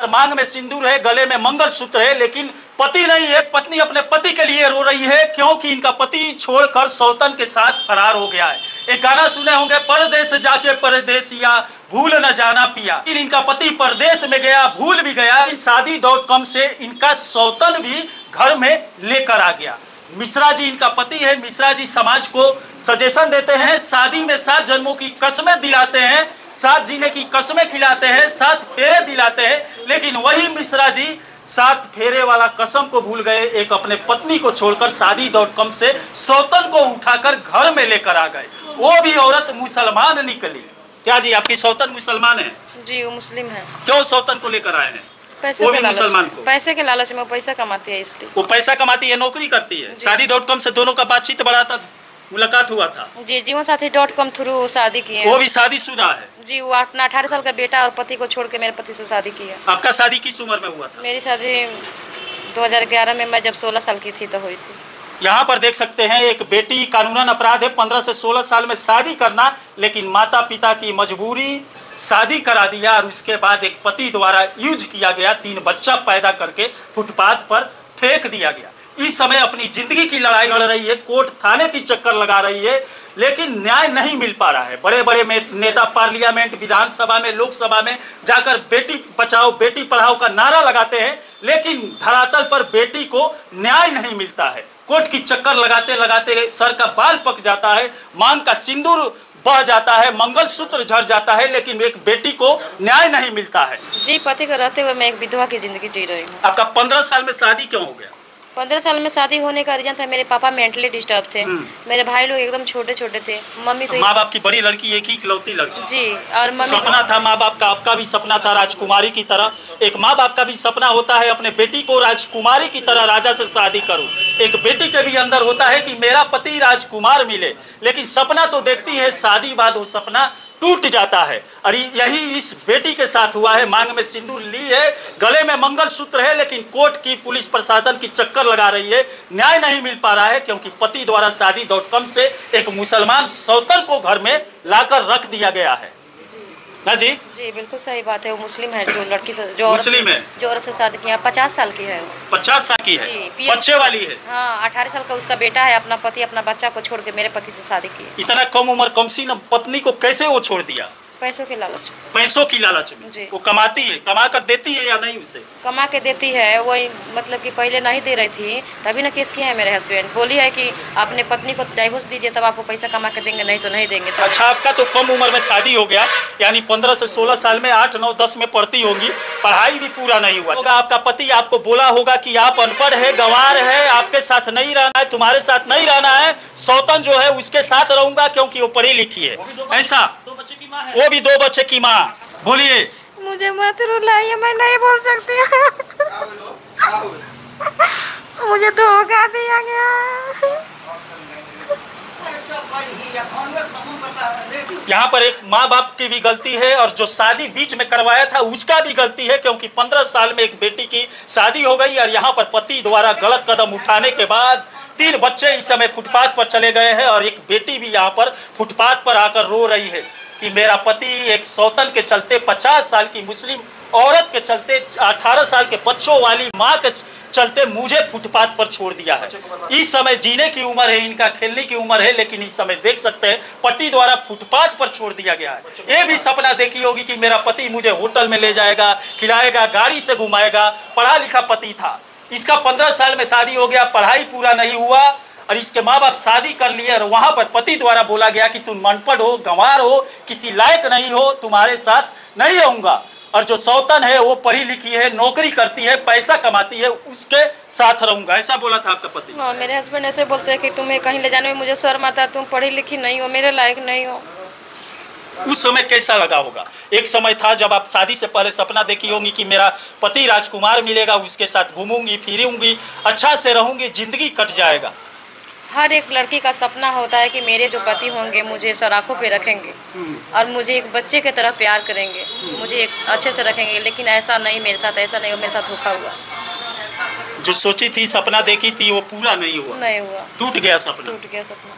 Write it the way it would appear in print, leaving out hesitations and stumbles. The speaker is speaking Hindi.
मांग में सिंदूर है, गले में मंगलसूत्र है, लेकिन पति नहीं है। पत्नी अपने पति के लिए रो रही है क्योंकि इनका पति छोड़कर सौतन के साथ फरार हो गया है। एक गाना सुने होंगे, परदेस जाके परदेसिया भूल न जाना पिया। इनका पति परदेश में गया, भूल भी गया। शादी.com से इनका सौतन भी घर में लेकर आ गया। मिश्रा जी इनका पति है। मिश्रा जी समाज को सजेशन देते हैं, शादी में 7 जन्मों की कसमें दिलाते हैं, 7 जीने की कसमें खिलाते हैं, 7 फेरे दिलाते हैं। लेकिन वही मिश्रा जी 7 फेरे वाला कसम को भूल गए। एक अपने पत्नी को छोड़कर शादी.com से सौतन को उठाकर घर में लेकर आ गए। वो भी औरत मुसलमान निकली। क्या जी, आपकी सौतन मुसलमान है? जी, वो मुस्लिम है। क्यों सौतन को लेकर आए हैं? पैसे वो के भी लालच, मुसलमान को पैसे के लालच में वो पैसा कमाती है, इसलिए वो पैसा कमाती है, नौकरी करती है। शादी.com से दोनों का बातचीत बड़ा था, मुलाकात हुआ था। जी, जीवन साथी.com थ्रू शादी की है। वो भी शादीशुदा है? जी, वो अपना 18 साल का बेटा और पति को छोड़ के मेरे पति से शादी की है। आपका शादी किस उम्र में हुआ था? मेरी शादी 2011 में, मैं जब 16 साल की थी तो हुई थी। यहाँ पर देख सकते हैं, एक बेटी कानूनन अपराध है 15 से 16 साल में शादी करना, लेकिन माता पिता की मजबूरी शादी करा दिया और उसके बाद एक पति द्वारा यूज किया गया, 3 बच्चा पैदा करके फुटपाथ पर फेंक दिया गया। इस समय अपनी जिंदगी की लड़ाई लड़ रही है, कोर्ट थाने की चक्कर लगा रही है, लेकिन न्याय नहीं मिल पा रहा है। बड़े बड़े नेता पार्लियामेंट, विधानसभा में, लोकसभा में जाकर बेटी बचाओ बेटी पढ़ाओ का नारा लगाते हैं, लेकिन धरातल पर बेटी को न्याय नहीं मिलता है। कोर्ट की चक्कर लगाते लगाते सर का बाल पक जाता है, मांग का सिंदूर बह जाता है, मंगलसूत्र झड़ जाता है, लेकिन एक बेटी को न्याय नहीं मिलता है। जी, पति को रहते हुए मैं एक विधवा की जिंदगी जी रही हूँ। आपका 15 साल में शादी क्यों हो गया? 15 साल में शादी होने का रीजन था, मेरे पापा मेंटली डिस्टर्ब थे, मेरे भाई लोग एकदम छोटे छोटे थे, मम्मी तो माँ बाप की बड़ी लड़की, एक ही इकलौती लड़की। जी, और मम्मी सपना था माँ बाप का, आपका भी सपना था राजकुमारी की तरह। एक माँ बाप का भी सपना होता है अपने बेटी को राजकुमारी की तरह राजा से शादी करूं। एक बेटी के भी अंदर होता है कि मेरा पति राजकुमार मिले, लेकिन सपना तो देखती है, शादी बाद वो सपना टूट जाता है। और यही इस बेटी के साथ हुआ है। मांग में सिंदूर ली है, गले में मंगलसूत्र है, लेकिन कोर्ट की, पुलिस प्रशासन की चक्कर लगा रही है, न्याय नहीं मिल पा रहा है क्योंकि पति द्वारा शादी.com से एक मुसलमान सौतन को घर में लाकर रख दिया गया है। ना जी? जी, बिल्कुल सही बात है। वो मुस्लिम है, जो लड़की से, जो मुस्लिम है, जो औरत से शादी किया, 50 साल की है वो। 50 साल की है, बच्चे वाली है। हाँ, 18 साल का उसका बेटा है। अपना पति अपना बच्चा को छोड़ के मेरे पति से शादी की। इतना कम उम्र, कम सी न पत्नी को कैसे वो छोड़ दिया? पैसों के लालच में। पैसों की लालच में जी। वो कमाती है, कमा कर देती है या नहीं? उसे कमा के देती है, वही मतलब कि पहले नहीं दे रही थी, तभी ना केस किया है मेरे हस्बैंड। बोली है कि अपने पत्नी को डाइवोर्स दीजिए, तब आपको पैसा कमा के देंगे, नहीं तो नहीं देंगे। तो अच्छा, आपका तो कम उम्र में शादी हो गया, यानी 15 से 16 साल में 8, 9, 10 में पढ़ती होंगी, पढ़ाई भी पूरा नहीं हुआ होगा। आपका पति आपको बोला होगा कि आप अनपढ़ है, गंवार है, आपके साथ नहीं रहना है, तुम्हारे साथ नहीं रहना है, सौतन जो है उसके साथ रहूंगा क्योंकि वो पढ़ी लिखी है। ऐसा? वो भी 2 बच्चे की माँ। बोलिए। मुझे मत रुलाइए, मैं नहीं बोल सकती। मुझे धोखा दिया गया। यहाँ पर एक माँ बाप की भी गलती है और जो शादी बीच में करवाया था उसका भी गलती है, क्योंकि 15 साल में एक बेटी की शादी हो गई और यहाँ पर पति द्वारा गलत कदम उठाने के बाद 3 बच्चे इस समय फुटपाथ पर चले गए हैं और एक बेटी भी यहाँ पर फुटपाथ पर आकर रो रही है कि मेरा पति एक सौतन के चलते, 50 साल की मुस्लिम औरत के चलते, 18 साल के बच्चों वाली माँ के चलते मुझे फुटपाथ पर छोड़ दिया है। इस समय जीने की उम्र है, इनका खेलने की उम्र है, लेकिन इस समय देख सकते हैं पति द्वारा फुटपाथ पर छोड़ दिया गया है। ये भी सपना देखी होगी कि मेरा पति मुझे होटल में ले जाएगा, खिलाएगा, गाड़ी से घुमाएगा, पढ़ा लिखा पति था। इसका 15 साल में शादी हो गया, पढ़ाई पूरा नहीं हुआ और इसके माँ बाप शादी कर लिए और वहाँ पर पति द्वारा बोला गया कि तुम अनपढ़ हो, गंवार हो, किसी लायक नहीं हो, तुम्हारे साथ नहीं रहूँगा। और जो सौतन है वो पढ़ी लिखी है, नौकरी करती है, पैसा कमाती है, उसके साथ रहूँगा, ऐसा बोला था आपका पति? हाँ, मेरे हस्बैंड ऐसे बोलते हैं कि तुम्हें कहीं ले जाने में मुझे शर्म आता है, तुम पढ़ी लिखी नहीं हो, मेरे लायक नहीं हो। उस समय कैसा लगा होगा? एक समय था जब आप शादी से पहले सपना देखी होंगी कि मेरा पति राजकुमार मिलेगा, उसके साथ घूमूंगी फिरूंगी, अच्छा से रहूंगी, जिंदगी कट जाएगा। हर एक लड़की का सपना होता है कि मेरे जो पति होंगे मुझे सराखों पे रखेंगे और मुझे एक बच्चे की तरह प्यार करेंगे, मुझे एक अच्छे से रखेंगे, लेकिन ऐसा नहीं मेरे साथ, ऐसा नहीं, मेरे साथ धोखा हुआ। जो सोची थी, सपना देखी थी, वो पूरा नहीं हुआ, नहीं हुआ, टूट गया सपना। टूट गया सपना।